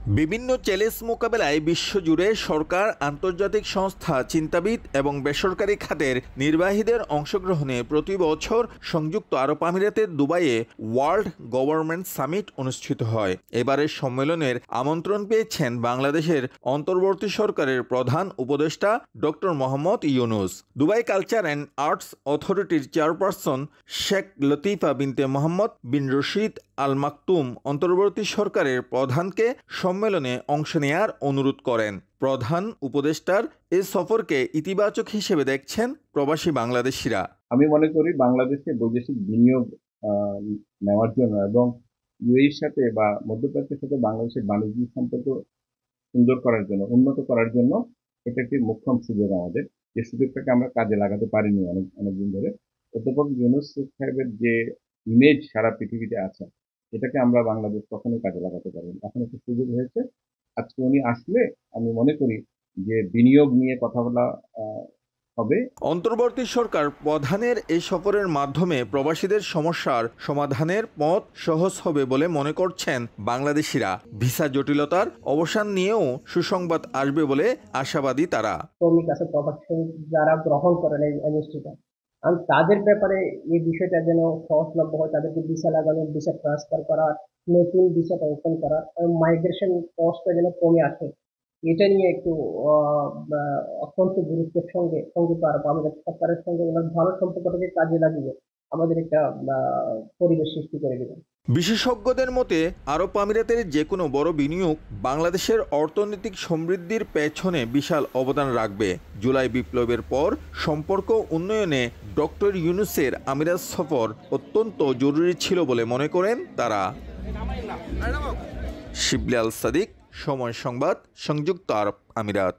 বিভিন্ন চ্যালেঞ্জ মোকাবেলায় বিশ্বজুড়ে সরকার, আন্তর্জাতিক সংস্থা, চিন্তাবিদ এবং বেসরকারি খাতের নির্বাহীদের অংশগ্রহণে প্রতি বছর সংযুক্ত আরব আমিরাতের দুবাইয়ে ওয়ার্ল্ড গভর্নমেন্ট সামিট অনুষ্ঠিত হয়। এবারের সম্মেলনের আমন্ত্রণ পেয়েছেন বাংলাদেশের অন্তর্বর্তী সরকারের প্রধান উপদেষ্টা doctor Mohammad Yunus. Dubai culture and arts অথরিটির চেয়ারপারসন শেখ লতিফা বিনতে মোহাম্মদ বিন রশিদ আল মাকতুম অন্তর্বর্তী সরকারের প্রধানকে সম্মেলনে অংশ নেয়ার অনুরোধ করেন। প্রধান উপদেষ্টার এ সফরকে ইতিবাচক হিসেবে দেখছেন প্রবাসী বাংলাদেশিরা। আমি মনে করি বাংলাদেশে বৈদেশিক বিনিয়োগ নেওয়ার জন্য এবং ইউএইর সাথে বা মধ্যপ্রাচ্যের সাথে বাংলাদেশের বাণিজ্যিক সম্পর্ক সুন্দর করার জন্য, উন্নত করার জন্য এটা একটি মোক্ষম সুযোগ আমাদের, যে সুযোগটাকে আমরা কাজে লাগাতে পারিনি অনেকদিন ধরে। অধ্যাপক ইউনূস সাহেবের যে ইমেজ সারা পৃথিবীতে আছে, এটাকে আমরা বাংলাদেশ কখনোই কাজে লাগাতে পারিনি। এখন একটা সুযোগ হয়েছে। আজকে উনি আসলে আমি মনে করি যে বিনিয়োগ নিয়ে কথা বলা হবে। অন্তর্বর্তী সরকার প্রধানের এই সফরের মাধ্যমে প্রবাসীদের সমস্যার সমাধানের পথ সহজ হবে বলে মনে করছেন বাংলাদেশিরা। ভিসা জটিলতার অবসান নিয়েও সুসংবাদ আসবে বলে আশাবাদী তারা। শ্রমিক আছে, প্রবাসী যারা গ্রহণ করেন এই এমএসটিটা, আর তাদের ব্যাপারে এই বিষয়টা যেন সহজলভ্য হয়, তাদেরকে ভিসা লাগানো, ভিসা ট্রান্সফার করা, নতুন ভিসাটা ওপেন করা, মাইগ্রেশন কস্টটা যেন কমে আসে, এটা নিয়ে একটু অত্যন্ত গুরুত্বের সঙ্গে সংযুক্ত আরব আমিরাত সরকারের সঙ্গে ওনার ভালো সম্পর্কটাকে কাজে লাগিয়ে আমাদের একটা পরিবেশ সৃষ্টি করে দেবেন। বিশেষজ্ঞদের মতে আরব আমিরাতের যে কোনো বড় বিনিয়োগ বাংলাদেশের অর্থনৈতিক সমৃদ্ধির পেছনে বিশাল অবদান রাখবে। জুলাই বিপ্লবের পর সম্পর্ক উন্নয়নে ডক্টর ইউনূসের আমিরাত সফর অত্যন্ত জরুরি ছিল বলে মনে করেন তারা। শিবলি আল সাদিক, সময় সংবাদ, সংযুক্ত আরব আমিরাত।